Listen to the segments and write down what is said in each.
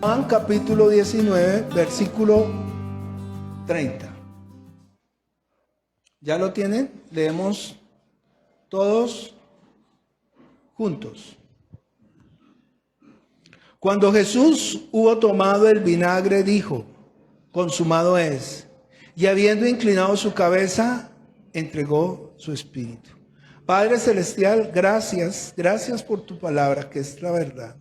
Juan capítulo 19, versículo 30. ¿Ya lo tienen? Leemos todos juntos. Cuando Jesús hubo tomado el vinagre, dijo: consumado es. Y habiendo inclinado su cabeza, entregó su espíritu. Padre celestial, gracias por tu palabra, que es la verdad.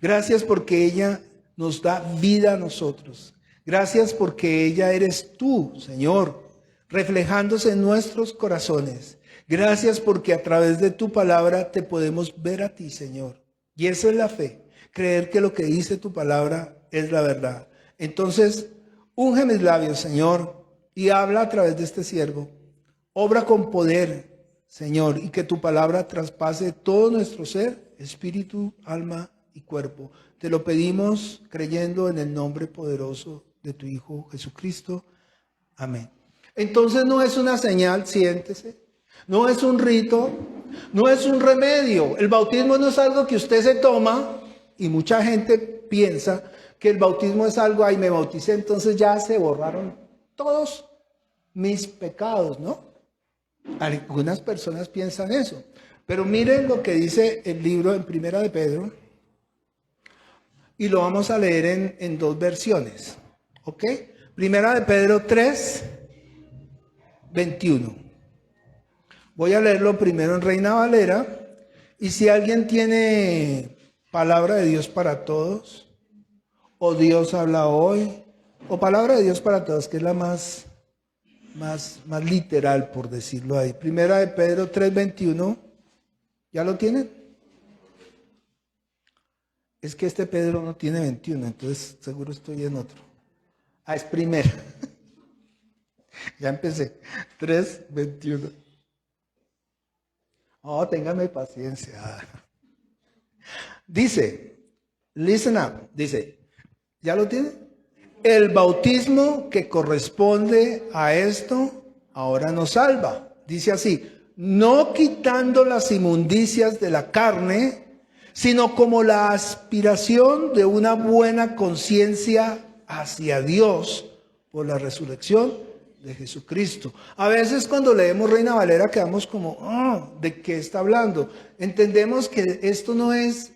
Gracias porque ella nos da vida a nosotros. Gracias porque ella eres tú, Señor, reflejándose en nuestros corazones. Gracias porque a través de tu palabra te podemos ver a ti, Señor. Y esa es la fe, creer que lo que dice tu palabra es la verdad. Entonces, unge mis labios, Señor, y habla a través de este siervo. Obra con poder, Señor, y que tu palabra traspase todo nuestro ser, espíritu, alma y cuerpo. Te lo pedimos creyendo en el nombre poderoso de tu Hijo Jesucristo. Amén. Entonces no es una señal, siéntese. No es un rito, no es un remedio. El bautismo no es algo que usted se toma, y mucha gente piensa que el bautismo es algo, ay, me bauticé, entonces ya se borraron todos mis pecados, ¿no? Algunas personas piensan eso. Pero miren lo que dice el libro en Primera de Pedro, y lo vamos a leer en dos versiones, ¿ok? Primera de Pedro 3, 21. Voy a leerlo primero en Reina Valera, y si alguien tiene palabra de Dios para todos, o Dios habla hoy, o palabra de Dios para todos, que es la más literal, por decirlo ahí. Primera de Pedro 3:21, ¿ya lo tienen? Es que este Pedro no tiene 21, entonces seguro estoy en otro. Es primera. Ya empecé. 3:21. Oh, téngame paciencia. Dice, listen up, dice, ¿ya lo tienen? El bautismo que corresponde a esto ahora nos salva. Dice así: no quitando las inmundicias de la carne, sino como la aspiración de una buena conciencia hacia Dios por la resurrección de Jesucristo. A veces cuando leemos Reina Valera quedamos como, ¿de qué está hablando? Entendemos que esto no es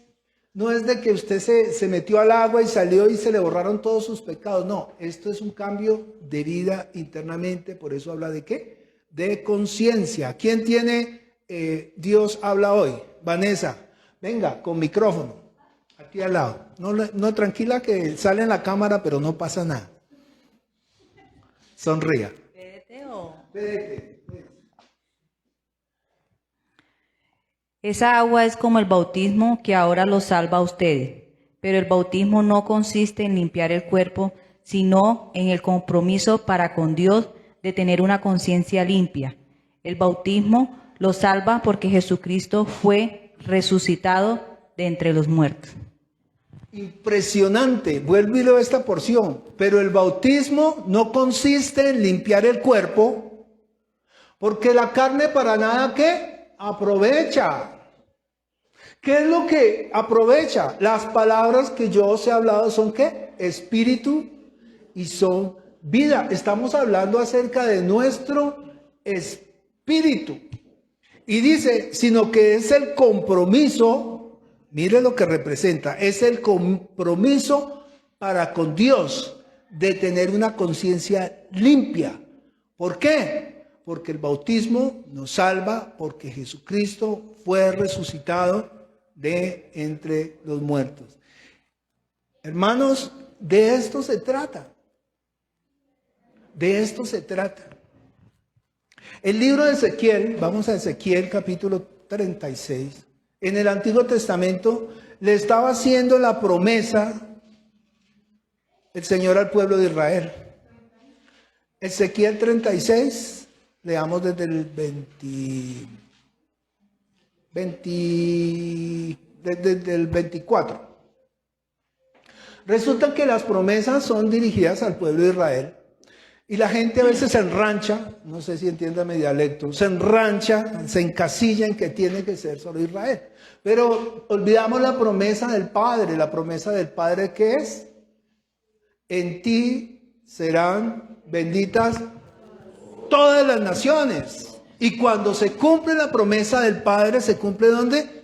de que usted se metió al agua y salió y se le borraron todos sus pecados. No, esto es un cambio de vida internamente. Por eso habla de ¿qué? De conciencia. ¿Quién tiene Dios habla hoy? Vanessa, venga, con micrófono, aquí al lado. No, tranquila, que sale en la cámara, pero no pasa nada. Sonría. Vete. Esa agua es como el bautismo que ahora los salva a ustedes, pero el bautismo no consiste en limpiar el cuerpo, sino en el compromiso para con Dios de tener una conciencia limpia. El bautismo los salva porque Jesucristo fue resucitado de entre los muertos. Impresionante, vuelvo y leo esta porción. Pero el bautismo no consiste en limpiar el cuerpo, porque la carne para nada ¿qué? Aprovecha. ¿Qué es lo que aprovecha? Las palabras que yo os he hablado son ¿qué? Espíritu y son vida. Estamos hablando acerca de nuestro espíritu. Y dice, sino que es el compromiso, mire lo que representa, es el compromiso para con Dios de tener una conciencia limpia. ¿Por qué? Porque el bautismo nos salva, porque Jesucristo fue resucitado de entre los muertos. Hermanos, de esto se trata. De esto se trata. El libro de Ezequiel, vamos a Ezequiel capítulo 36. En el Antiguo Testamento le estaba haciendo la promesa el Señor al pueblo de Israel. Ezequiel 36, leamos desde el 24. Resulta que las promesas son dirigidas al pueblo de Israel. Y la gente a veces se enrancha, no sé si entienda mi dialecto, se enrancha, se encasilla en que tiene que ser solo Israel. Pero olvidamos la promesa del Padre. La promesa del Padre, ¿qué es? en ti serán benditas todas las naciones. Y cuando se cumple la promesa del Padre, ¿se cumple dónde?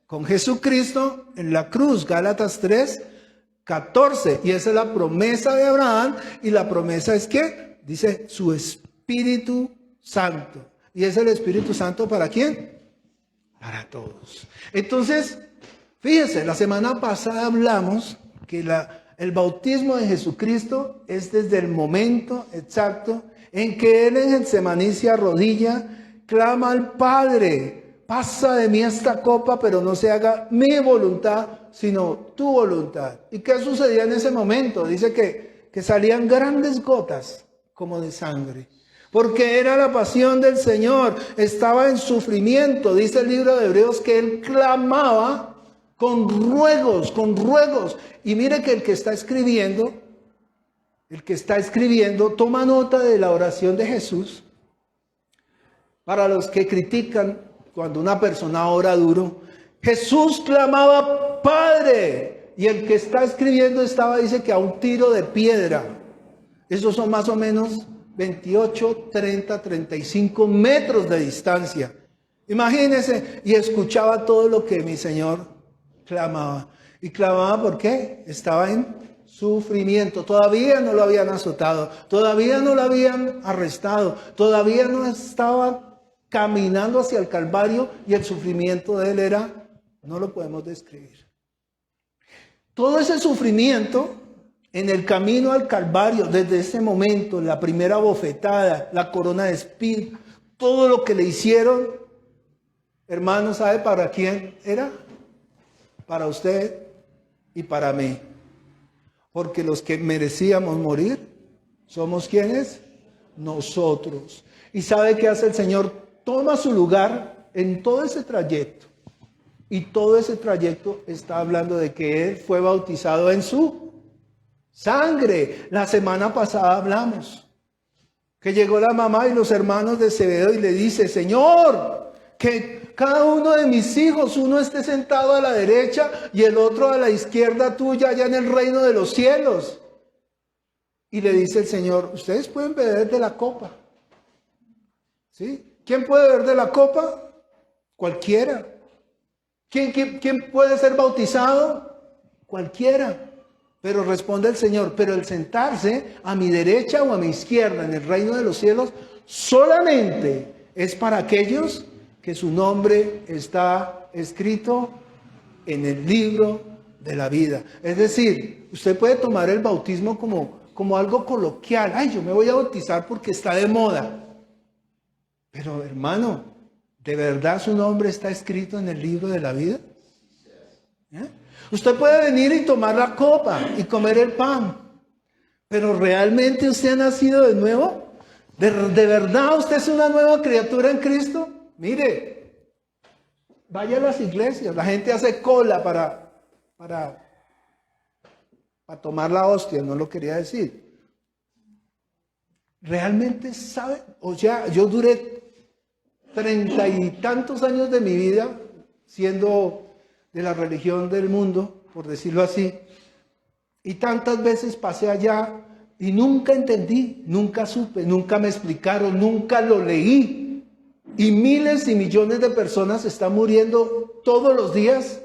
Con Jesucristo en la cruz, Gálatas 3:14. Y esa es la promesa de Abraham. Y la promesa es que dice su Espíritu Santo. ¿Y es el Espíritu Santo para quién? Para todos. Entonces, fíjense, la semana pasada hablamos que el bautismo de Jesucristo es desde el momento exacto en que Él en Getsemaní se arrodilla, clama al Padre, pasa de mí esta copa, pero no se haga mi voluntad, sino tu voluntad. ¿Y qué sucedía en ese momento? Dice que salían grandes gotas como de sangre, porque era la pasión del Señor, estaba en sufrimiento. Dice el libro de Hebreos que Él clamaba con ruegos. Y mire que el que está escribiendo toma nota de la oración de Jesús. Para los que critican cuando una persona ora duro, Jesús clamaba Padre, y el que está escribiendo dice que a un tiro de piedra. Esos son más o menos 28, 30, 35 metros de distancia. Imagínense, y escuchaba todo lo que mi Señor clamaba. ¿Y clamaba por qué? Estaba en sufrimiento. Todavía no lo habían azotado, todavía no lo habían arrestado, todavía no estaba caminando hacia el Calvario, y el sufrimiento de Él no lo podemos describir. Todo ese sufrimiento en el camino al Calvario, desde ese momento, la primera bofetada, la corona de espinas, todo lo que le hicieron, hermano, ¿sabe para quién era? Para usted y para mí. Porque los que merecíamos morir, ¿somos quiénes? Nosotros. ¿Y sabe qué hace el Señor? Toma su lugar en todo ese trayecto. Y todo ese trayecto está hablando de que Él fue bautizado en su sangre. La semana pasada hablamos que llegó la mamá y los hermanos de Zebedeo y le dice: Señor, que cada uno de mis hijos, uno esté sentado a la derecha y el otro a la izquierda tuya, allá en el reino de los cielos. Y le dice el Señor: ustedes pueden beber de la copa. ¿Sí? ¿Quién puede beber de la copa? Cualquiera. ¿Quién puede ser bautizado? Cualquiera. Pero responde el Señor: pero el sentarse a mi derecha o a mi izquierda en el reino de los cielos solamente es para aquellos que su nombre está escrito en el libro de la vida. Es decir, usted puede tomar el bautismo como algo coloquial. Ay, yo me voy a bautizar porque está de moda. Pero hermano, ¿de verdad su nombre está escrito en el libro de la vida? ¿Eh? Usted puede venir y tomar la copa y comer el pan, pero ¿realmente usted ha nacido de nuevo? ¿De verdad usted es una nueva criatura en Cristo? Mire, vaya a las iglesias, la gente hace cola para tomar la hostia, no lo quería decir. ¿Realmente sabe? O sea, yo duré 30 y tantos años de mi vida siendo de la religión del mundo, por decirlo así, y tantas veces pasé allá y nunca entendí, nunca supe, nunca me explicaron, nunca lo leí. Y miles y millones de personas están muriendo todos los días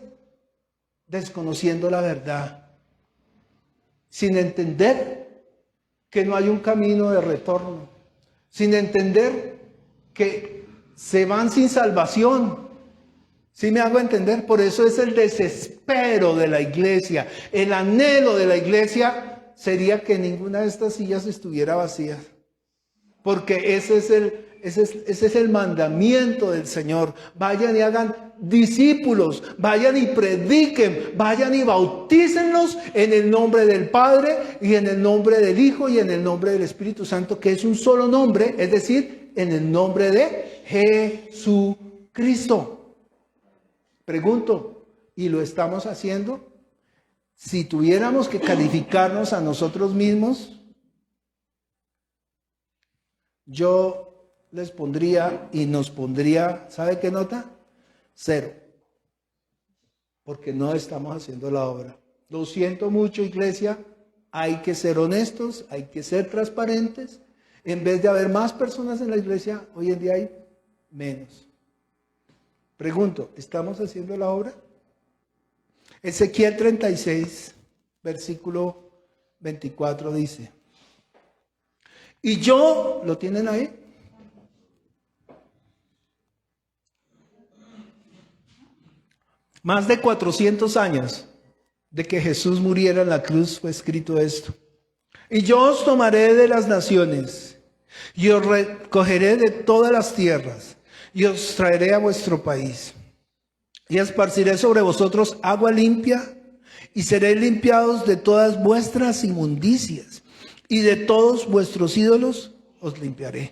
desconociendo la verdad, sin entender que no hay un camino de retorno, sin entender que se van sin salvación. ¿Sí me hago entender? Por eso es el desespero de la iglesia. El anhelo de la iglesia sería que ninguna de estas sillas estuviera vacía. Porque ese es el mandamiento del Señor. Vayan y hagan discípulos, vayan y prediquen, vayan y bautícenlos en el nombre del Padre y en el nombre del Hijo y en el nombre del Espíritu Santo, que es un solo nombre, es decir, en el nombre de Jesucristo. Pregunto, ¿y lo estamos haciendo? Si tuviéramos que calificarnos a nosotros mismos, yo les pondría y nos pondría, ¿sabe qué nota? 0. Porque no estamos haciendo la obra. Lo siento mucho, iglesia, Hay que ser honestos, hay que ser transparentes. En vez de haber más personas en la iglesia, hoy en día hay menos. Pregunto, ¿estamos haciendo la obra? Ezequiel 36, versículo 24 dice, y yo, ¿lo tienen ahí? Más de 400 años de que Jesús muriera en la cruz fue escrito esto. Y yo os tomaré de las naciones, y os recogeré de todas las tierras, y os traeré a vuestro país. Y esparciré sobre vosotros agua limpia, y seréis limpiados de todas vuestras inmundicias, y de todos vuestros ídolos os limpiaré.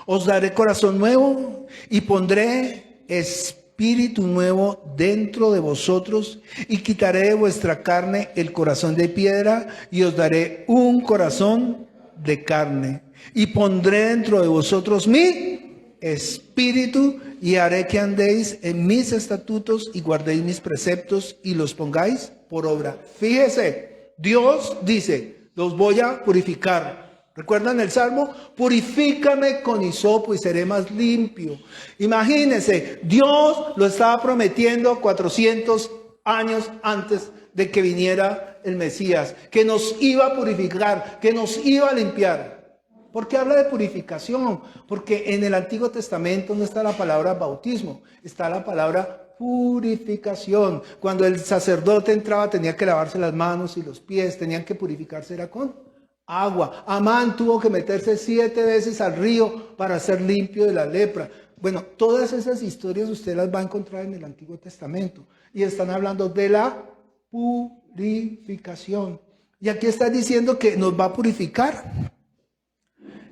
Os daré corazón nuevo, y pondré espíritu nuevo dentro de vosotros, y quitaré de vuestra carne el corazón de piedra, y os daré un corazón de carne. Y pondré dentro de vosotros mi espíritu, y haré que andéis en mis estatutos, y guardéis mis preceptos, y los pongáis por obra. Fíjese, Dios dice, los voy a purificar. ¿Recuerdan el Salmo? Purifícame con hisopo y seré más limpio. Imagínense, Dios lo estaba prometiendo 400 años antes de que viniera el Mesías, que nos iba a purificar, que nos iba a limpiar. ¿Por qué habla de purificación? Porque en el Antiguo Testamento no está la palabra bautismo, está la palabra purificación. Cuando el sacerdote entraba tenía que lavarse las manos y los pies, tenían que purificarse, era con agua. Amán tuvo que meterse 7 veces al río para ser limpio de la lepra. Bueno, todas esas historias usted las va a encontrar en el Antiguo Testamento y están hablando de la purificación. Y aquí está diciendo que nos va a purificar.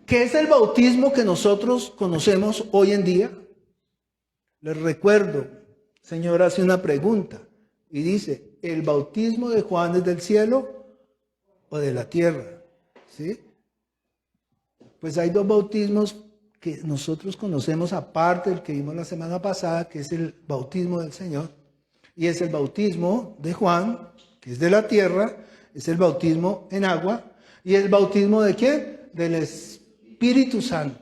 ¿Qué es el bautismo que nosotros conocemos hoy en día? Les recuerdo, el Señor hace una pregunta y dice, ¿el bautismo de Juan es del cielo o de la tierra? ¿Sí? Pues hay 2 bautismos que nosotros conocemos aparte del que vimos la semana pasada, que es el bautismo del Señor, y es el bautismo de Juan, que es de la tierra, es el bautismo en agua, y el bautismo ¿de quién? Del Espíritu Santo,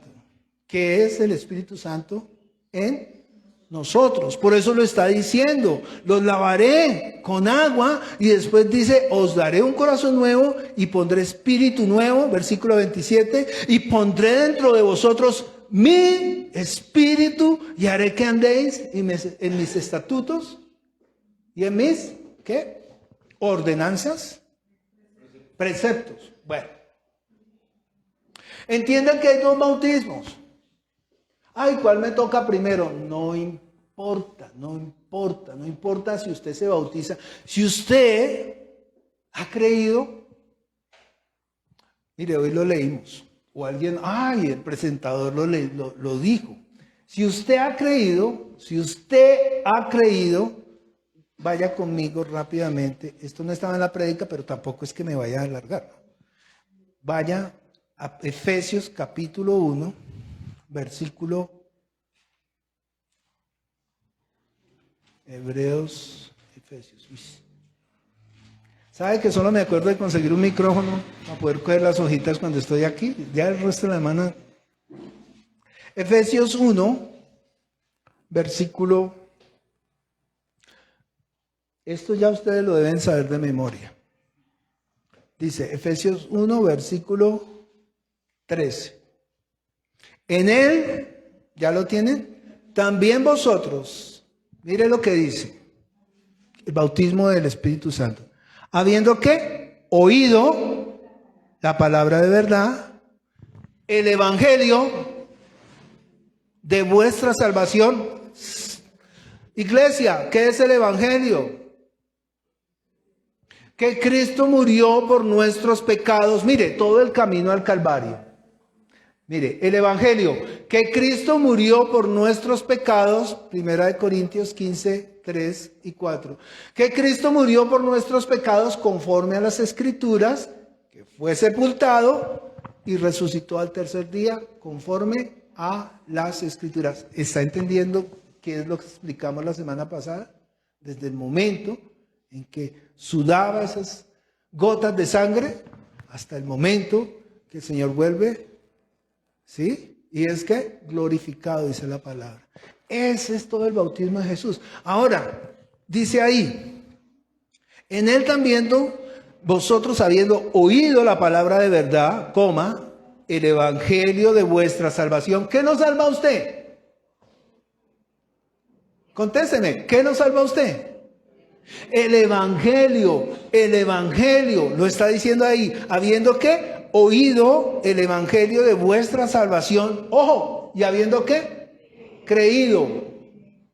que es el Espíritu Santo en nosotros. Por eso lo está diciendo, los lavaré con agua y después dice, os daré un corazón nuevo y pondré espíritu nuevo, versículo 27, y pondré dentro de vosotros mi espíritu y haré que andéis en mis estatutos y en mis, ¿qué? Ordenanzas, preceptos. Bueno, entiendan que hay 2 bautismos. Ay, ¿cuál me toca primero? No importa si usted se bautiza. Si usted ha creído, mire, hoy lo leímos, o alguien, el presentador lo dijo. Si usted ha creído, vaya conmigo rápidamente. Esto no estaba en la prédica, pero tampoco es que me vaya a alargar. Vaya a Efesios capítulo 1, versículo Hebreos, Efesios. ¿Sabe que solo me acuerdo de conseguir un micrófono para poder coger las hojitas cuando estoy aquí? Ya el resto de la semana. Efesios 1, versículo. Esto ya ustedes lo deben saber de memoria. Dice Efesios 1, versículo 13. En él, ¿ya lo tienen? También vosotros, mire lo que dice, el bautismo del Espíritu Santo. Habiendo ¿qué? Oído la palabra de verdad, el evangelio de vuestra salvación. Iglesia, ¿qué es el evangelio? Que Cristo murió por nuestros pecados. Mire, todo el camino al Calvario. Mire, el evangelio, que Cristo murió por nuestros pecados, 1 Corintios 15, 3 y 4. Que Cristo murió por nuestros pecados conforme a las Escrituras, que fue sepultado y resucitó al tercer día conforme a las Escrituras. ¿Está entendiendo qué es lo que explicamos la semana pasada? Desde el momento en que sudaba esas gotas de sangre hasta el momento que el Señor vuelve, ¿sí? Y es que glorificado, dice la palabra. Ese es todo el bautismo de Jesús. Ahora, dice ahí, en él también vosotros habiendo oído la palabra de verdad, el evangelio de vuestra salvación. ¿Qué nos salva a usted? Contésteme, ¿qué nos salva a usted? El evangelio, lo está diciendo ahí, habiendo que oído el evangelio de vuestra salvación, ojo, y habiendo que creído.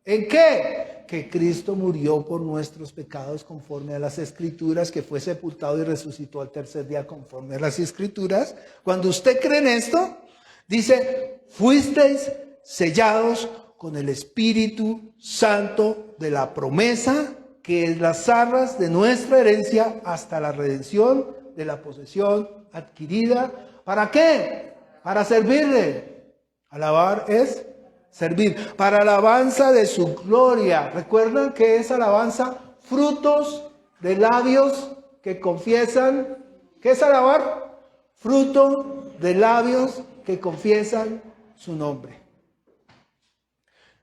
¿En qué? Que Cristo murió por nuestros pecados conforme a las Escrituras, que fue sepultado y resucitó al tercer día conforme a las Escrituras. Cuando usted cree en esto, dice, fuisteis sellados con el Espíritu Santo de la promesa, que es las arras de nuestra herencia hasta la redención de la posesión adquirida. ¿Para qué? Para servirle. Alabar es servir. Para alabanza de su gloria. ¿Recuerdan que es alabanza? Frutos de labios que confiesan. ¿Qué es alabar? Fruto de labios que confiesan su nombre.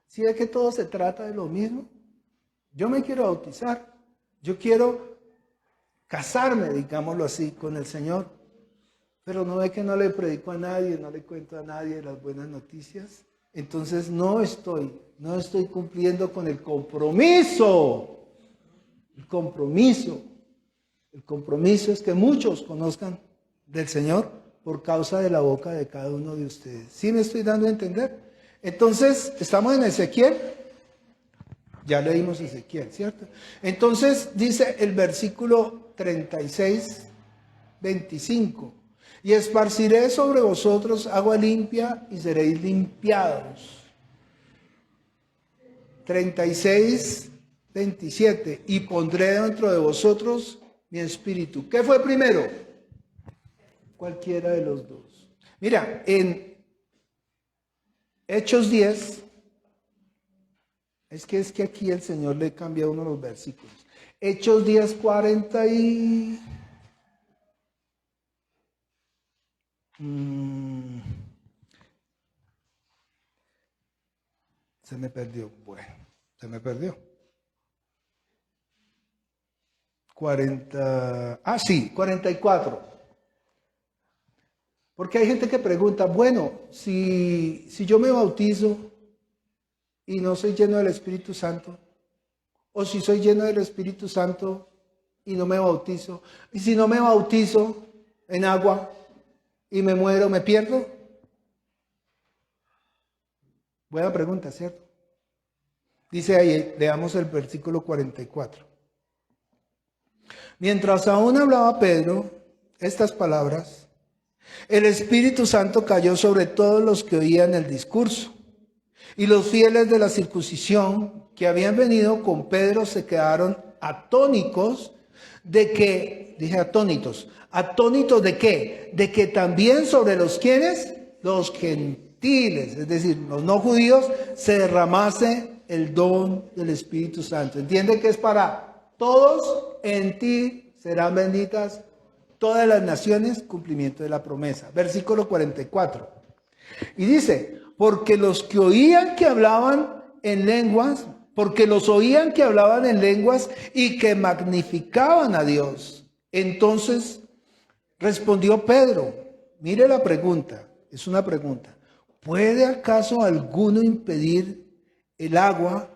¿Sí ve que todo se trata de lo mismo? Yo me quiero bautizar. Yo quiero casarme, digámoslo así, con el Señor. Pero no ve que no le predico a nadie, no le cuento a nadie las buenas noticias. Entonces no estoy cumpliendo con el compromiso. El compromiso es que muchos conozcan del Señor por causa de la boca de cada uno de ustedes. ¿Sí me estoy dando a entender? Entonces, estamos en Ezequiel. Ya leímos Ezequiel, ¿cierto? Entonces dice el versículo 36, 25. Y esparciré sobre vosotros agua limpia y seréis limpiados. 36, 27. Y pondré dentro de vosotros mi espíritu. ¿Qué fue primero? Cualquiera de los dos. Mira, en Hechos 10, es que aquí el Señor le cambia uno de los versículos. Hechos 10, 40 y... Se me perdió. Bueno, se me perdió. 44. Porque hay gente que pregunta, bueno, si yo me bautizo y no soy lleno del Espíritu Santo, o si soy lleno del Espíritu Santo y no me bautizo, y si no me bautizo en agua y me muero, ¿me pierdo? Buena pregunta, ¿cierto? Dice ahí, leamos el versículo 44. Mientras aún hablaba Pedro estas palabras, el Espíritu Santo cayó sobre todos los que oían el discurso. Y los fieles de la circuncisión que habían venido con Pedro se quedaron atónitos de que, dije atónitos de qué, de que también sobre los quienes, los gentiles, es decir, los no judíos, se derramase el don del Espíritu Santo. ¿Entiende que es para todos? En ti serán benditas todas las naciones, cumplimiento de la promesa. Versículo 44. Y dice, porque los que oían que hablaban en lenguas, y que magnificaban a Dios. Entonces respondió Pedro, mire la pregunta, es una pregunta. ¿Puede acaso alguno impedir el agua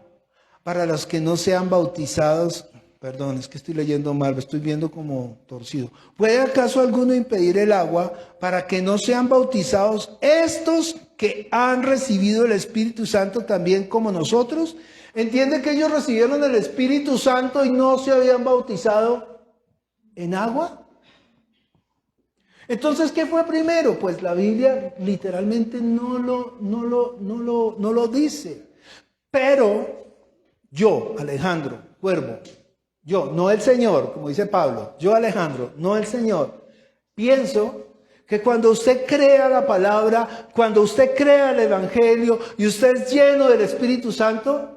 para los que no sean bautizados? Perdón, es que estoy leyendo mal, me estoy viendo como torcido. ¿Puede acaso alguno impedir el agua para que no sean bautizados estos que han recibido el Espíritu Santo también como nosotros? ¿Entiende que ellos recibieron el Espíritu Santo y no se habían bautizado en agua? Entonces, ¿qué fue primero? Pues la Biblia literalmente no lo dice. Pero yo, Alejandro Cuervo, yo, no el Señor, como dice Pablo, yo Alejandro, no el Señor, pienso que cuando usted crea la palabra, cuando usted crea el Evangelio y usted es lleno del Espíritu Santo,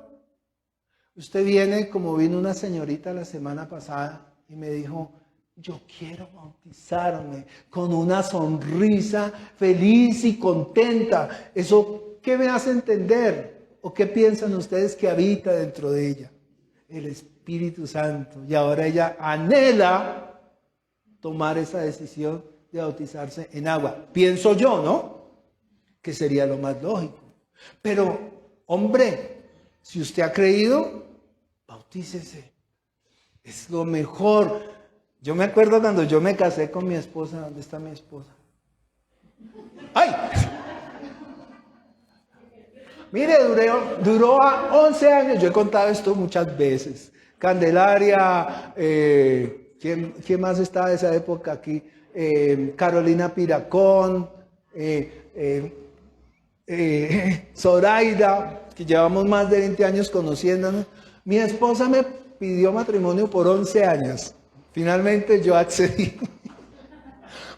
usted viene como vino una señorita la semana pasada y me dijo, yo quiero bautizarme con una sonrisa feliz y contenta. ¿Eso qué me hace entender? ¿O qué piensan ustedes que habita dentro de ella? El Espíritu Santo. Y ahora ella anhela tomar esa decisión de bautizarse en agua. Pienso yo, ¿no? Que sería lo más lógico. Pero, hombre, si usted ha creído, bautícese. Es lo mejor. Yo me acuerdo cuando yo me casé con mi esposa. ¿Dónde está mi esposa? ¡Ay! Mire, duró 11 años. Yo he contado esto muchas veces. Candelaria, ¿quién más estaba de esa época aquí? Carolina Piracón, Zoraida, que llevamos más de 20 años conociéndonos. Mi esposa me pidió matrimonio por 11 años. Finalmente yo accedí.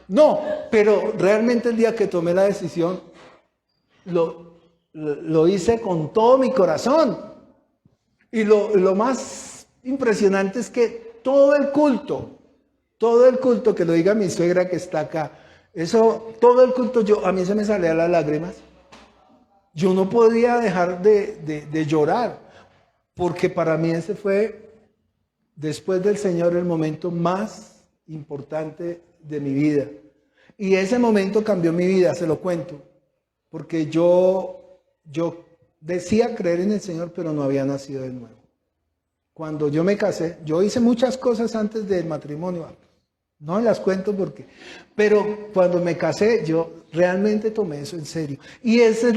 No, pero realmente el día que tomé la decisión, lo hice con todo mi corazón. Y lo más impresionante es que todo el culto, que lo diga mi suegra que está acá, todo el culto, a mí se me salían las lágrimas. Yo no podía dejar de llorar, porque para mí ese fue, después del Señor, el momento más importante de mi vida. Y ese momento cambió mi vida, se lo cuento, porque yo decía creer en el Señor, pero no había nacido de nuevo. Cuando yo me casé, yo hice muchas cosas antes del matrimonio, no las cuento pero cuando me casé, yo realmente tomé eso en serio. Y eso es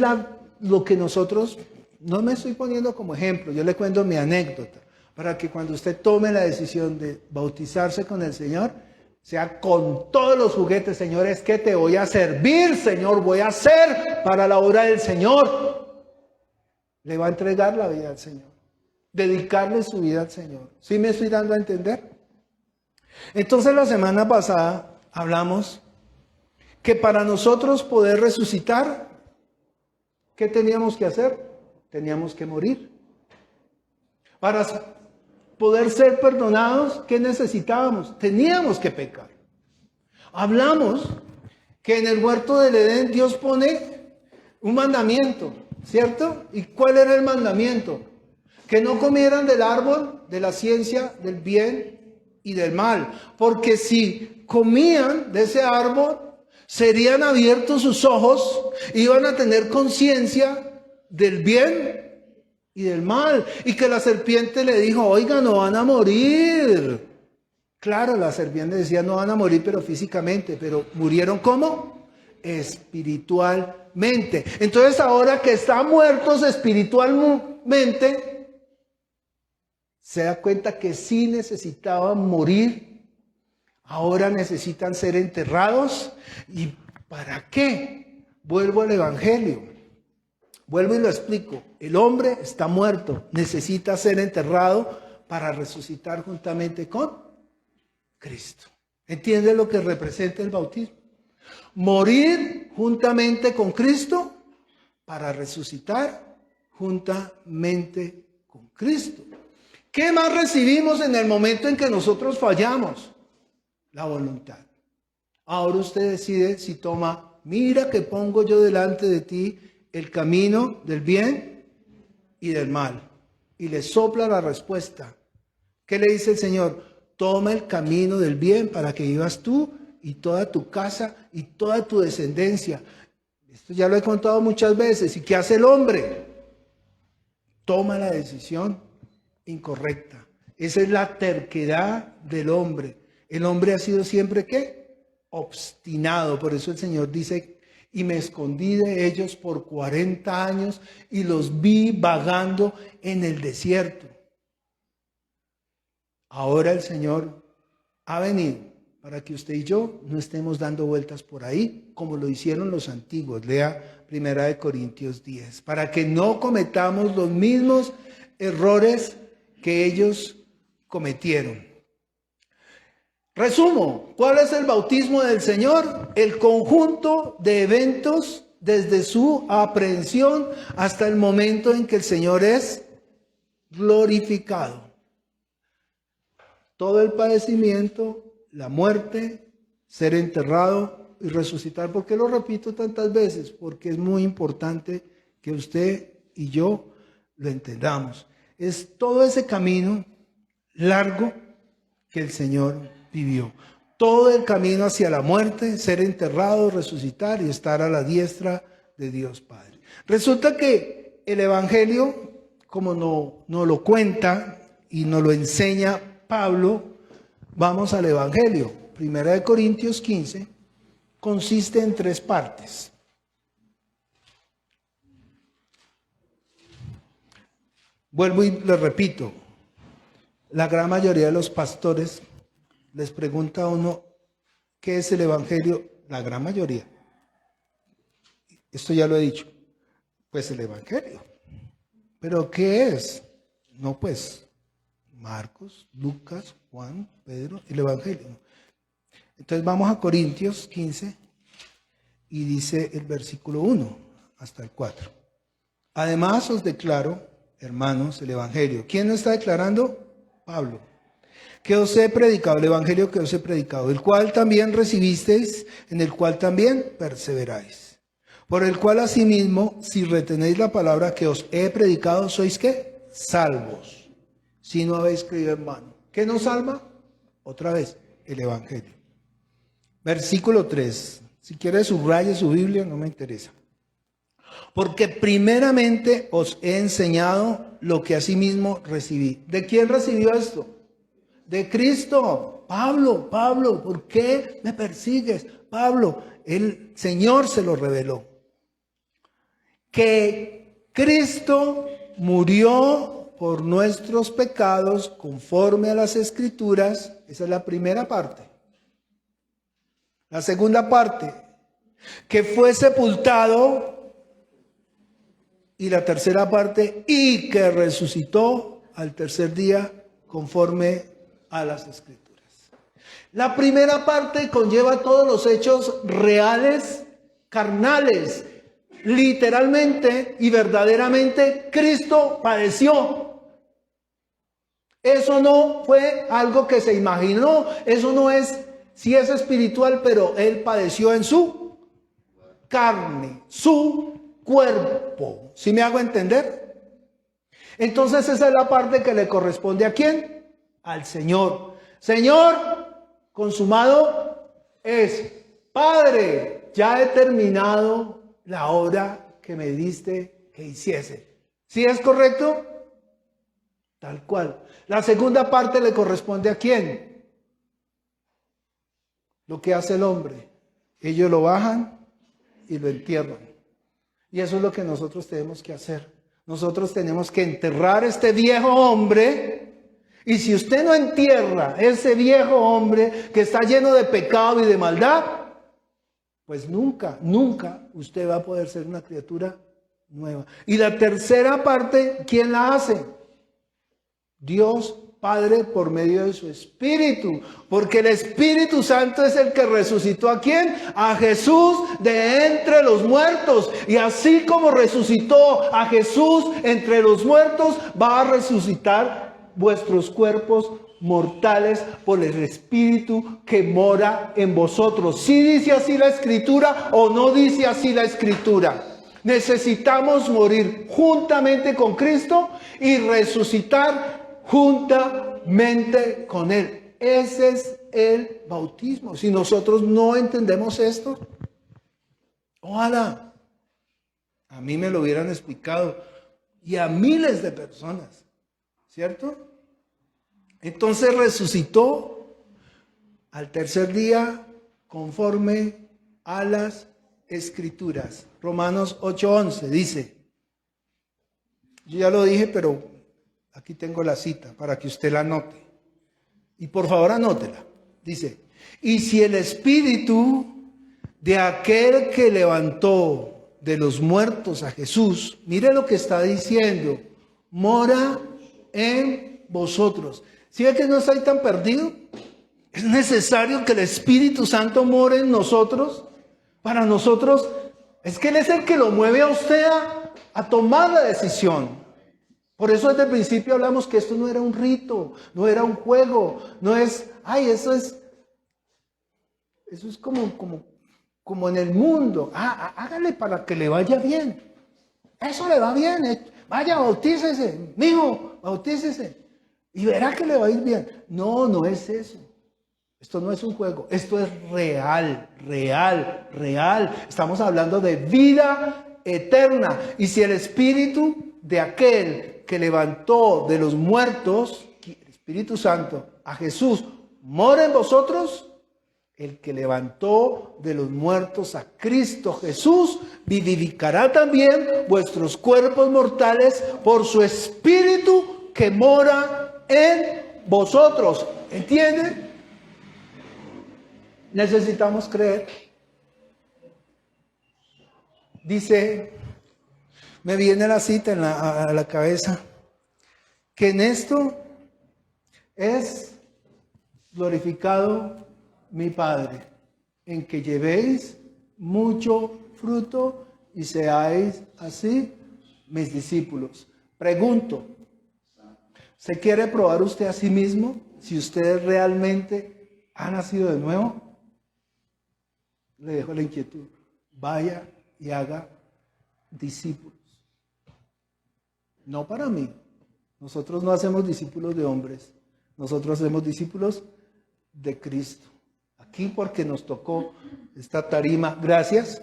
lo que nosotros, no me estoy poniendo como ejemplo, yo le cuento mi anécdota, para que cuando usted tome la decisión de bautizarse con el Señor, sea con todos los juguetes. Señor, es que te voy a servir, Señor, voy a hacer para la obra del Señor. Le va a entregar la vida al Señor, dedicarle su vida al Señor. ¿Sí me estoy dando a entender? Entonces la semana pasada hablamos que para nosotros poder resucitar, ¿qué teníamos que hacer? Teníamos que morir. Para poder ser perdonados, ¿qué necesitábamos? Teníamos que pecar. Hablamos que en el huerto del Edén Dios pone un mandamiento, ¿cierto? ¿Y cuál era el mandamiento? Que no comieran del árbol de la ciencia del bien y del mal, porque si comían de ese árbol, serían abiertos sus ojos, iban a tener conciencia del bien y del mal. Y que la serpiente le dijo, oiga, no van a morir. Claro, la serpiente decía, no van a morir, pero físicamente, pero ¿murieron cómo? Espiritualmente. Entonces ahora que están muertos espiritualmente, se da cuenta que sí necesitaban morir. Ahora necesitan ser enterrados. ¿Y para qué? Vuelvo al Evangelio. Vuelvo y lo explico. El hombre está muerto. Necesita ser enterrado para resucitar juntamente con Cristo. ¿Entiende lo que representa el bautismo? Morir juntamente con Cristo para resucitar juntamente con Cristo. ¿Qué más recibimos en el momento en que nosotros fallamos? La voluntad. Ahora usted decide si toma, mira que pongo yo delante de ti el camino del bien y del mal. Y le sopla la respuesta. ¿Qué le dice el Señor? Toma el camino del bien para que vivas tú y toda tu casa y toda tu descendencia. Esto ya lo he contado muchas veces. ¿Y qué hace el hombre? Toma la decisión incorrecta. Esa es la terquedad del hombre. El hombre ha sido siempre, ¿qué? Obstinado. Por eso el Señor dice, y me escondí de ellos por 40 años y los vi vagando en el desierto. Ahora el Señor ha venido para que usted y yo no estemos dando vueltas por ahí como lo hicieron los antiguos. Lea 1 Corintios 10. Para que no cometamos los mismos errores que ellos cometieron. Resumo, ¿cuál es el bautismo del Señor? El conjunto de eventos desde su aprehensión hasta el momento en que el Señor es glorificado. Todo el padecimiento, la muerte, ser enterrado y resucitar. ¿Por qué lo repito tantas veces? Porque es muy importante que usted y yo lo entendamos. Es todo ese camino largo que el Señor vivió. Todo el camino hacia la muerte, ser enterrado, resucitar y estar a la diestra de Dios Padre. Resulta que el Evangelio, como nos lo cuenta y nos lo enseña Pablo, vamos al Evangelio. 1 Corintios 15 consiste en 3 partes. Vuelvo y le repito, la gran mayoría de los pastores les pregunta a uno, ¿qué es el Evangelio? La gran mayoría. Esto ya lo he dicho. Pues el Evangelio. ¿Pero qué es? No, pues Marcos, Lucas, Juan, Pedro, el Evangelio. Entonces vamos a Corintios 15 y dice el versículo 1 hasta el 4. Además os declaro, hermanos, el Evangelio. ¿Quién lo está declarando? Pablo. Que os he predicado, el Evangelio que os he predicado, el cual también recibisteis, en el cual también perseveráis. Por el cual asimismo, si retenéis la palabra que os he predicado, ¿sois qué? Salvos. Si no habéis creído en vano. ¿Qué nos salva? Otra vez, el Evangelio. Versículo 3. Si quiere subraye su Biblia, no me interesa. Porque primeramente os he enseñado lo que asimismo recibí. ¿De quién recibió esto? De Cristo. Pablo, ¿por qué me persigues? Pablo, el Señor se lo reveló. Que Cristo murió por nuestros pecados conforme a las Escrituras. Esa es la primera parte. La segunda parte, que fue sepultado. Y la tercera parte, y que resucitó al tercer día conforme a las Escrituras. La primera parte conlleva todos los hechos reales, carnales. Literalmente y verdaderamente Cristo padeció. Eso no fue algo que se imaginó. Eso no es, sí es espiritual, pero Él padeció en su carne, su cuerpo. ¿Sí me hago entender? Entonces esa es la parte que le corresponde ¿a quién? Al Señor. Señor, consumado es. Padre, ya he terminado la obra que me diste que hiciese. ¿Sí es correcto? Tal cual. La segunda parte le corresponde ¿a quién? Lo que hace el hombre. Ellos lo bajan y lo entierran. Y eso es lo que nosotros tenemos que hacer. Nosotros tenemos que enterrar este viejo hombre. Y si usted no entierra ese viejo hombre que está lleno de pecado y de maldad, pues nunca usted va a poder ser una criatura nueva. Y la tercera parte, ¿quién la hace? Dios Padre por medio de su Espíritu. Porque el Espíritu Santo es el que resucitó ¿a quién? A Jesús de entre los muertos. Y así como resucitó a Jesús entre los muertos, va a resucitar vuestros cuerpos mortales por el Espíritu que mora en vosotros. ¿Sí dice así la Escritura o no dice así la Escritura? Necesitamos morir juntamente con Cristo y resucitar juntamente con Él. Ese es el bautismo. Si nosotros no entendemos esto, ojalá a mí me lo hubieran explicado y a miles de personas, ¿cierto? Entonces resucitó al tercer día conforme a las Escrituras. Romanos 8:11 dice, yo ya lo dije, pero aquí tengo la cita para que usted la anote. Y por favor anótela. Dice, y si el Espíritu de aquel que levantó de los muertos a Jesús, mire lo que está diciendo, mora en vosotros. ¿Sí ve que no estáis tan perdido? Es necesario que el Espíritu Santo more en nosotros. Para nosotros, es que Él es el que lo mueve a usted a tomar la decisión. Por eso desde el principio hablamos que esto no era un rito, no era un juego, no es, eso es Eso es como en el mundo. Hágale para que le vaya bien. Eso le va bien. Vaya, bautícese. Mijo, bautícese. Y verá que le va a ir bien. No, no es eso. Esto no es un juego. Esto es real, real, real. Estamos hablando de vida eterna. Y si el espíritu de aquel que levantó de los muertos, el Espíritu Santo, a Jesús, mora en vosotros, el que levantó de los muertos a Cristo Jesús, vivificará también vuestros cuerpos mortales por su Espíritu que mora en vosotros. ¿Entienden? Necesitamos creer. Dice, me viene la cita a la cabeza, que en esto es glorificado mi Padre, en que llevéis mucho fruto y seáis así mis discípulos. Pregunto, ¿se quiere probar usted a sí mismo si usted realmente ha nacido de nuevo? Le dejo la inquietud. Vaya y haga discípulos. No para mí. Nosotros no hacemos discípulos de hombres. Nosotros hacemos discípulos de Cristo. Aquí porque nos tocó esta tarima, gracias,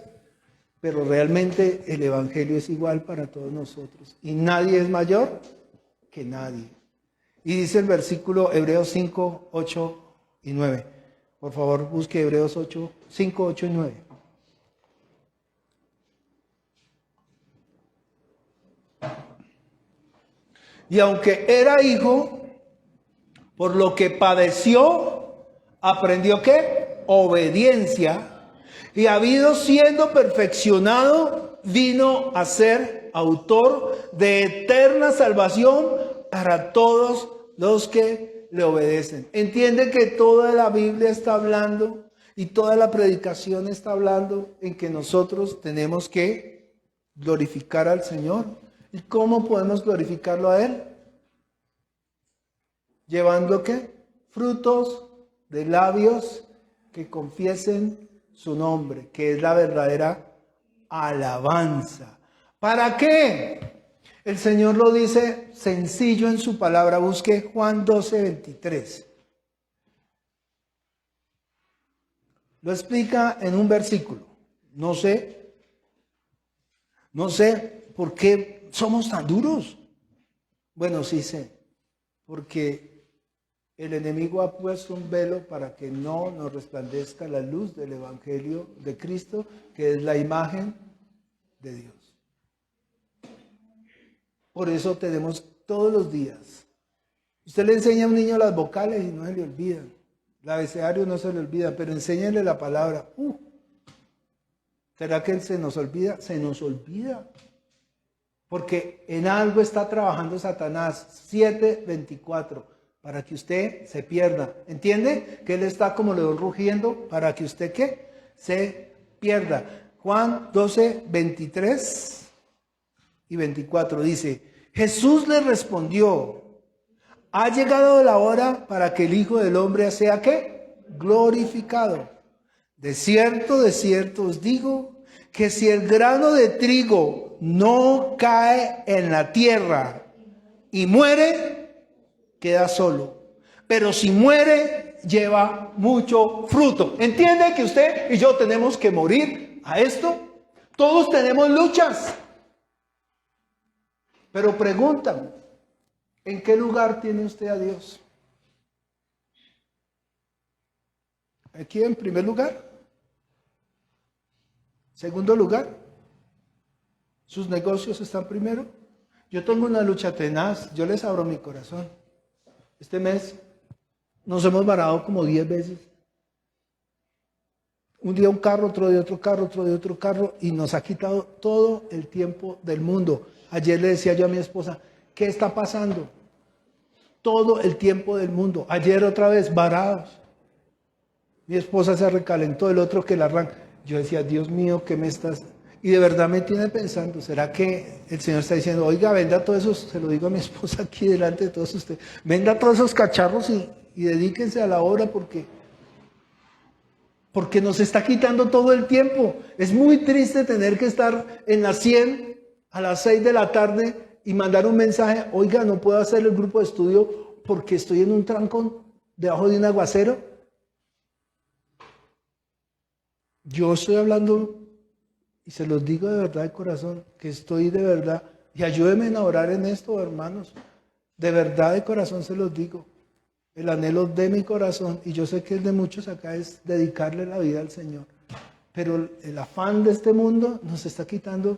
pero realmente el Evangelio es igual para todos nosotros. Y nadie es mayor que nadie. Y dice el versículo Hebreos 5, 8 y 9. Por favor, busque Hebreos 5, 8 y 9. Y aunque era hijo, por lo que padeció, aprendió ¿qué? Obediencia. Y habido siendo perfeccionado, vino a ser autor de eterna salvación para todos los que le obedecen. Entiende que toda la Biblia está hablando y toda la predicación está hablando en que nosotros tenemos que glorificar al Señor. ¿Y cómo podemos glorificarlo a Él? Llevando ¿qué? Frutos de labios que confiesen su nombre, que es la verdadera alabanza. ¿Para qué? El Señor lo dice sencillo en su palabra. Busque Juan 12, 23. Lo explica en un versículo. No sé por qué somos tan duros. Bueno, sí sé, porque el enemigo ha puesto un velo para que no nos resplandezca la luz del Evangelio de Cristo, que es la imagen de Dios. Por eso tenemos todos los días. Usted le enseña a un niño las vocales y no se le olvidan. El abecedario no se le olvida, pero enséñale la palabra. ¿Será que se nos olvida? Se nos olvida. Porque en algo está trabajando Satanás. 7:24. Para que usted se pierda. ¿Entiende? Que él está como león rugiendo para que usted ¿qué? Se pierda. Juan 12, 23 y 24 dice, Jesús le respondió, ha llegado la hora para que el Hijo del Hombre sea ¿qué? Glorificado. De cierto os digo, que si el grano de trigo no cae en la tierra y muere, queda solo. Pero si muere, lleva mucho fruto. ¿Entiende que usted y yo tenemos que morir a esto? Todos tenemos luchas. Pero preguntan, ¿en qué lugar tiene usted a Dios? ¿Aquí en primer lugar? ¿Segundo lugar? ¿Sus negocios están primero? Yo tengo una lucha tenaz, yo les abro mi corazón. Este mes nos hemos varado como 10 veces. Un día un carro, otro día otro carro, otro día otro carro, y nos ha quitado todo el tiempo del mundo. Ayer le decía yo a mi esposa, ¿qué está pasando? Todo el tiempo del mundo. Ayer otra vez, varados. Mi esposa se recalentó, el otro que la arranca. Yo decía, Dios mío, ¿qué me estás...? Y de verdad me tiene pensando, ¿será que el Señor está diciendo, oiga, venda todos esos, se lo digo a mi esposa aquí delante de todos ustedes, venda todos esos cacharros y dedíquense a la obra porque porque nos está quitando todo el tiempo. Es muy triste tener que estar en las 100 a las 6 de la tarde y mandar un mensaje, oiga, no puedo hacer el grupo de estudio porque estoy en un trancón debajo de un aguacero. Yo estoy hablando, y se los digo de verdad de corazón, que estoy de verdad, y ayúdenme a orar en esto, hermanos. De verdad de corazón se los digo. El anhelo de mi corazón, y yo sé que el de muchos acá, es dedicarle la vida al Señor. Pero el afán de este mundo nos está quitando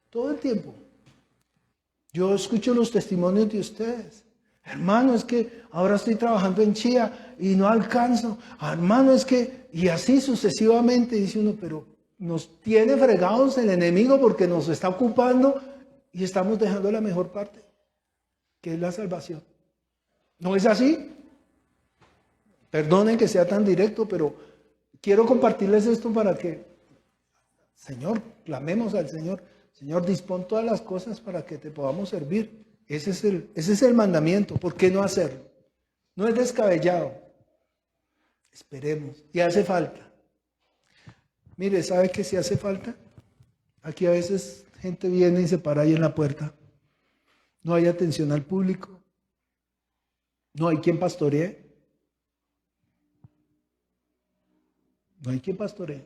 todo el tiempo. Yo escucho los testimonios de ustedes. Hermano, es que ahora estoy trabajando en Chía y no alcanzo. Hermano, es que... Y así sucesivamente dice uno, pero nos tiene fregados el enemigo porque nos está ocupando y estamos dejando la mejor parte, que es la salvación. ¿No es así? Perdonen que sea tan directo, pero quiero compartirles esto para que, Señor, clamemos al Señor. Señor, dispón todas las cosas para que te podamos servir. Ese es el mandamiento. ¿Por qué no hacerlo? No es descabellado. Esperemos. Y hace falta. Mire, ¿sabe qué sí hace falta? Aquí a veces gente viene y se para ahí en la puerta. No hay atención al público. No hay quien pastoree. No hay quien pastoree.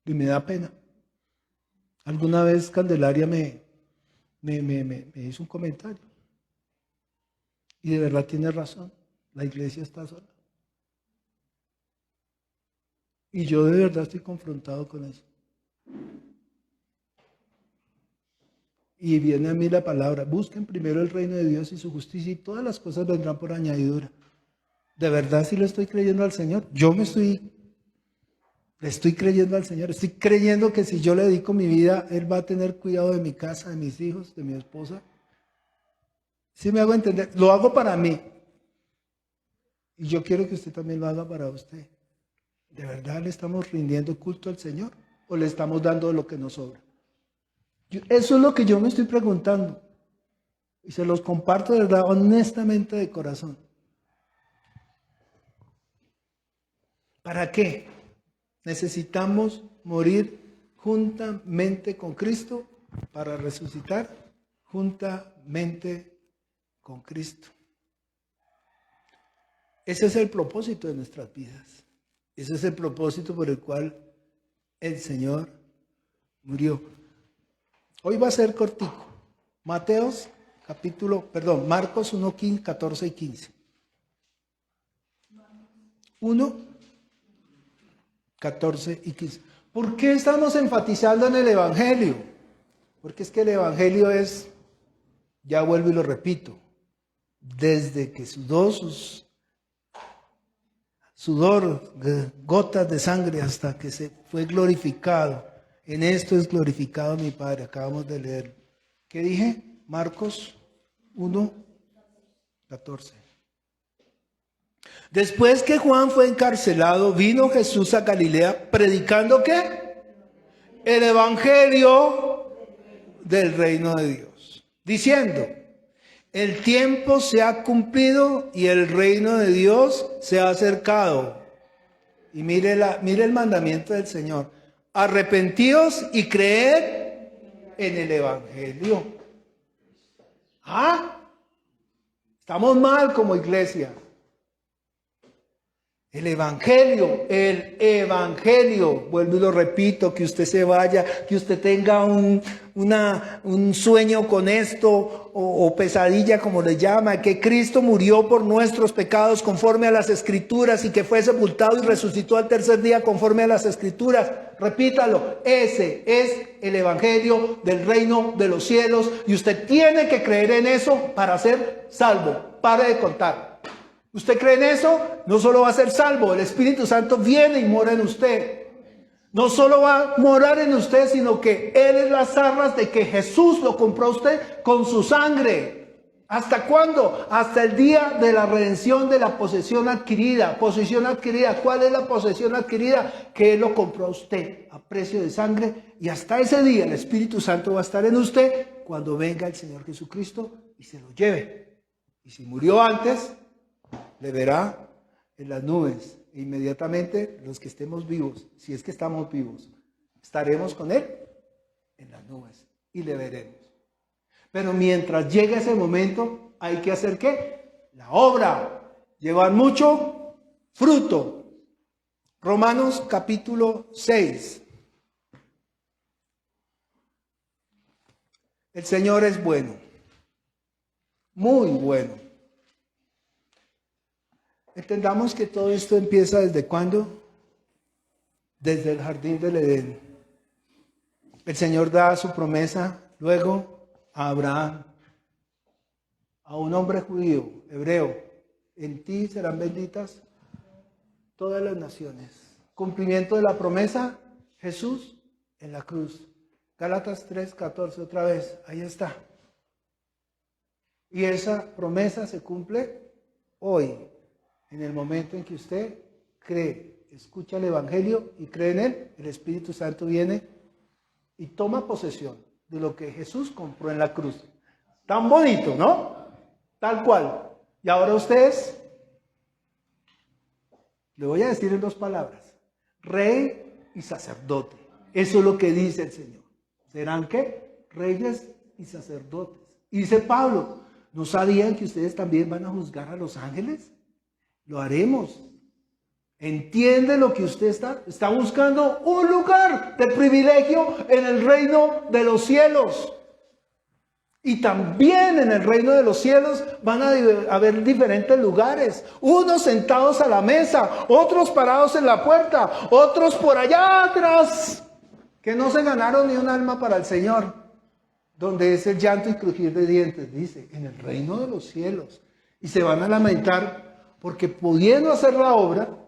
Y me da pena. Alguna vez Candelaria me hizo un comentario. Y de verdad tiene razón. La iglesia está sola. Y yo de verdad estoy confrontado con eso. Y viene a mí la palabra, busquen primero el reino de Dios y su justicia y todas las cosas vendrán por añadidura. De verdad sí le estoy creyendo al Señor. Le estoy creyendo al Señor. Estoy creyendo que si yo le dedico mi vida, Él va a tener cuidado de mi casa, de mis hijos, de mi esposa. ¿Sí me hago entender? Lo hago para mí. Y yo quiero que usted también lo haga para usted. ¿De verdad le estamos rindiendo culto al Señor o le estamos dando lo que nos sobra? Eso es lo que yo me estoy preguntando. Y se los comparto de verdad, honestamente, de corazón. ¿Para qué? Necesitamos morir juntamente con Cristo para resucitar juntamente con Cristo. Ese es el propósito de nuestras vidas. Ese es el propósito por el cual el Señor murió. Hoy va a ser cortico. Marcos 1, 14 y 15. 1, 14 y 15. ¿Por qué estamos enfatizando en el Evangelio? Porque es que el Evangelio es, ya vuelvo y lo repito, desde que sudó sudor, gotas de sangre hasta que se fue glorificado. En esto es glorificado mi Padre. Acabamos de leer. ¿Qué dije? Marcos 1, 14. Después que Juan fue encarcelado, vino Jesús a Galilea predicando ¿qué? El evangelio del reino de Dios. Diciendo, el tiempo se ha cumplido y el reino de Dios se ha acercado. Y mire el mandamiento del Señor. Arrepentíos y creed en el evangelio. Estamos mal como iglesia. El evangelio, vuelvo y lo repito, que usted se vaya, que usted tenga un sueño con esto, o pesadilla como le llama, que Cristo murió por nuestros pecados conforme a las Escrituras y que fue sepultado y resucitó al tercer día conforme a las Escrituras. Repítalo, ese es el evangelio del reino de los cielos y usted tiene que creer en eso para ser salvo. Pare de contar. ¿Usted cree en eso? No solo va a ser salvo, el Espíritu Santo viene y mora en usted. No solo va a morar en usted, sino que Él es las arras de que Jesús lo compró a usted con su sangre. ¿Hasta cuándo? Hasta el día de la redención de la posesión adquirida. Posesión adquirida. ¿Cuál es la posesión adquirida? Que Él lo compró a usted a precio de sangre. Y hasta ese día el Espíritu Santo va a estar en usted cuando venga el Señor Jesucristo y se lo lleve. Y si murió antes, le verá en las nubes e inmediatamente los que estemos vivos, si es que estamos vivos, estaremos con Él en las nubes y le veremos. Pero mientras llegue ese momento, hay que hacer ¿qué? La obra, llevar mucho fruto. Romanos capítulo 6. El Señor es bueno, muy bueno. Entendamos que todo esto empieza ¿desde cuándo? Desde el jardín del Edén. El Señor da su promesa luego a Abraham, a un hombre judío, hebreo. En ti serán benditas todas las naciones. Cumplimiento de la promesa, Jesús en la cruz. Gálatas 3:14 otra vez, ahí está. Y esa promesa se cumple hoy, en el momento en que usted cree, escucha el Evangelio y cree en él, el Espíritu Santo viene y toma posesión de lo que Jesús compró en la cruz. Tan bonito, ¿no? Tal cual. Y ahora ustedes, le voy a decir en 2 palabras, rey y sacerdote. Eso es lo que dice el Señor. ¿Serán qué? Reyes y sacerdotes. Y dice Pablo, ¿no sabían que ustedes también van a juzgar a los ángeles? Lo haremos. ¿Entiende lo que usted está buscando? Un lugar de privilegio en el reino de los cielos. Y también en el reino de los cielos van a haber diferentes lugares. Unos sentados a la mesa, otros parados en la puerta, otros por allá atrás, que no se ganaron ni un alma para el Señor. Donde es el llanto y crujir de dientes, dice, en el reino de los cielos. Y se van a lamentar porque pudiendo hacer la obra,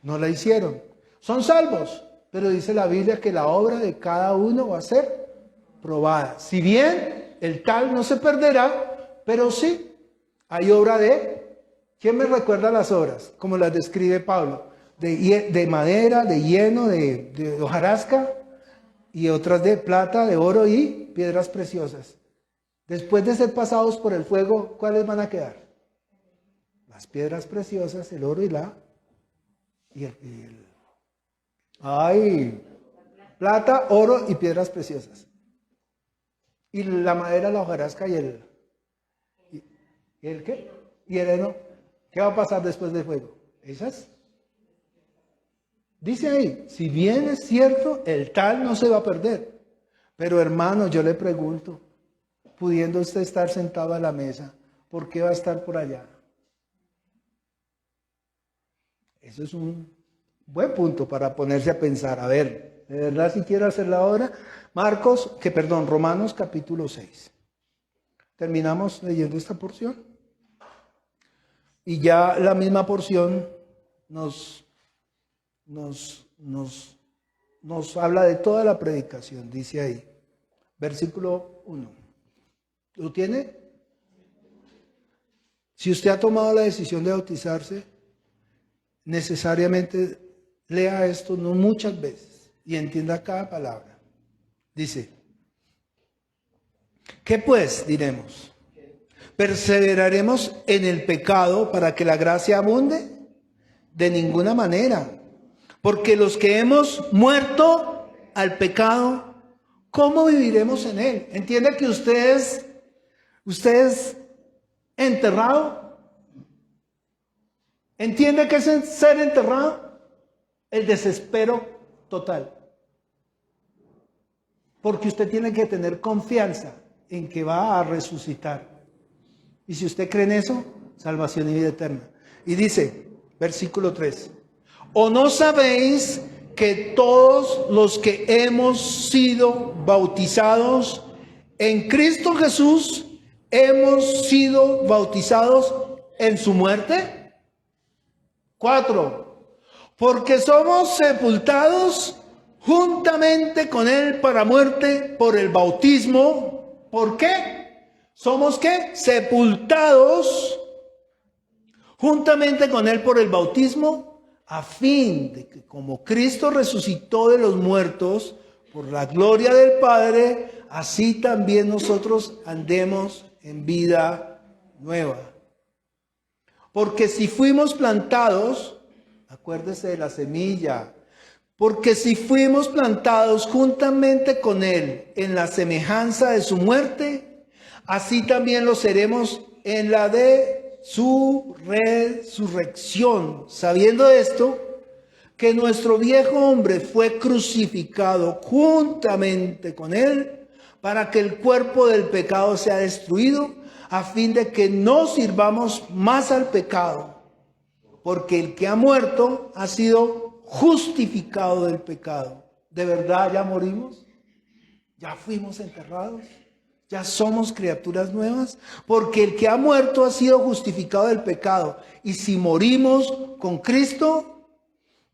no la hicieron. Son salvos, pero dice la Biblia que la obra de cada uno va a ser probada. Si bien el tal no se perderá, pero sí hay obra de... ¿Quién me recuerda las obras? Como las describe Pablo. De madera, de heno, de hojarasca y otras de plata, de oro y piedras preciosas. Después de ser pasados por el fuego, ¿cuáles van a quedar? Las piedras preciosas, el oro y plata, oro y piedras preciosas. Y la madera, la hojarasca y el ¿qué? Y el heno. ¿Qué va a pasar después del fuego? Esas. Dice ahí, si bien es cierto, el tal no se va a perder. Pero hermano, yo le pregunto, pudiendo usted estar sentado a la mesa, ¿por qué va a estar por allá? Eso es un buen punto para ponerse a pensar. A ver, ¿de verdad si quiero hacer la obra? Romanos capítulo 6. Terminamos leyendo esta porción. Y ya la misma porción nos habla de toda la predicación, dice ahí. Versículo 1. ¿Lo tiene? Si usted ha tomado la decisión de bautizarse, necesariamente lea esto no muchas veces y entienda cada palabra. Dice, ¿qué pues diremos? ¿Perseveraremos en el pecado para que la gracia abunde? De ninguna manera. Porque los que hemos muerto al pecado, ¿cómo viviremos en él? ¿Entiende que usted es enterrado? ¿Entiende qué es ser enterrado? El desespero total. Porque usted tiene que tener confianza en que va a resucitar. Y si usted cree en eso, salvación y vida eterna. Y dice, versículo 3. ¿O no sabéis que todos los que hemos sido bautizados en Cristo Jesús, hemos sido bautizados en su muerte? 4. Porque somos sepultados juntamente con él para muerte por el bautismo. ¿Por qué? ¿Somos qué? Sepultados juntamente con él por el bautismo, a fin de que como Cristo resucitó de los muertos por la gloria del Padre, así también nosotros andemos en vida nueva. Porque si fuimos plantados, Acuérdese de la semilla. Porque si fuimos plantados juntamente con Él en la semejanza de su muerte, así también lo seremos en la de su resurrección. Sabiendo esto, que nuestro viejo hombre fue crucificado juntamente con Él, para que el cuerpo del pecado sea destruido, a fin de que no sirvamos más al pecado. Porque el que ha muerto ha sido justificado del pecado. ¿De verdad ya morimos? ¿Ya fuimos enterrados? ¿Ya somos criaturas nuevas? Porque el que ha muerto ha sido justificado del pecado. Y si morimos con Cristo,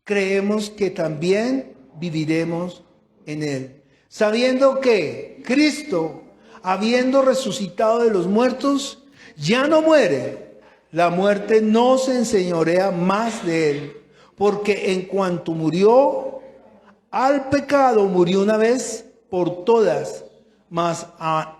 creemos que también viviremos en Él. Sabiendo que Cristo, habiendo resucitado de los muertos, ya no muere. La muerte no se enseñorea más de Él. Porque en cuanto murió al pecado, murió una vez por todas, mas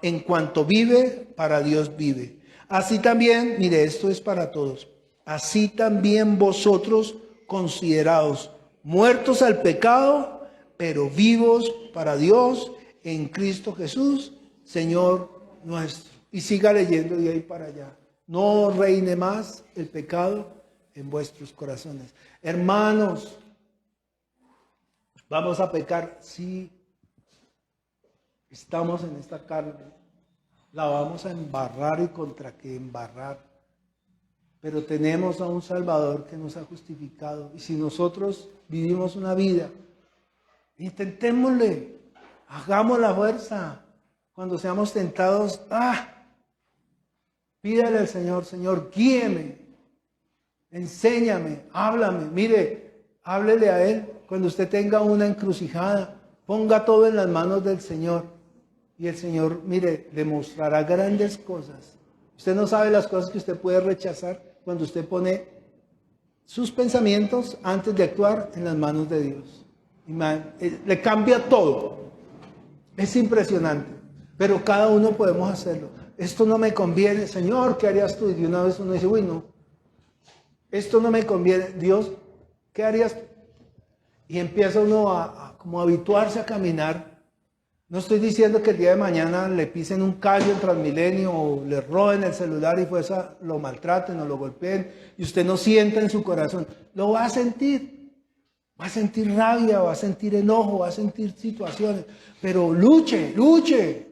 en cuanto vive, para Dios vive. Así también, mire, esto es para todos. Así también vosotros, considerados muertos al pecado, pero vivos para Dios en Cristo Jesús, Señor nuestro. Y siga leyendo de ahí para allá. No reine más el pecado en vuestros corazones. Hermanos, ¿vamos a pecar? Sí. Estamos en esta carne. La vamos a embarrar y contra que embarrar. Pero tenemos a un Salvador que nos ha justificado. Y si nosotros vivimos una vida, intentémosle, hagamos la fuerza. Cuando seamos tentados, pídale al Señor, Señor, guíeme. Enséñame, háblame, mire, háblele a Él. Cuando usted tenga una encrucijada, ponga todo en las manos del Señor. Y el Señor, mire, le mostrará grandes cosas. Usted no sabe las cosas que usted puede rechazar cuando usted pone sus pensamientos antes de actuar en las manos de Dios. Le cambia todo. Es impresionante. Pero cada uno podemos hacerlo. Esto no me conviene, Señor, ¿qué harías tú? Y de una vez uno dice, uy, no. Esto no me conviene. Dios, ¿qué harías? Y empieza uno como a habituarse a caminar. No estoy diciendo que el día de mañana le pisen un callo en Transmilenio o le roben el celular y pues lo maltraten o lo golpeen y usted no sienta en su corazón. Lo va a sentir. Va a sentir rabia, va a sentir enojo, va a sentir situaciones. Pero luche.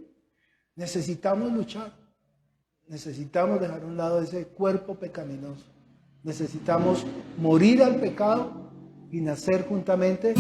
Necesitamos luchar. Necesitamos dejar a un lado ese cuerpo pecaminoso. Necesitamos morir al pecado y nacer juntamente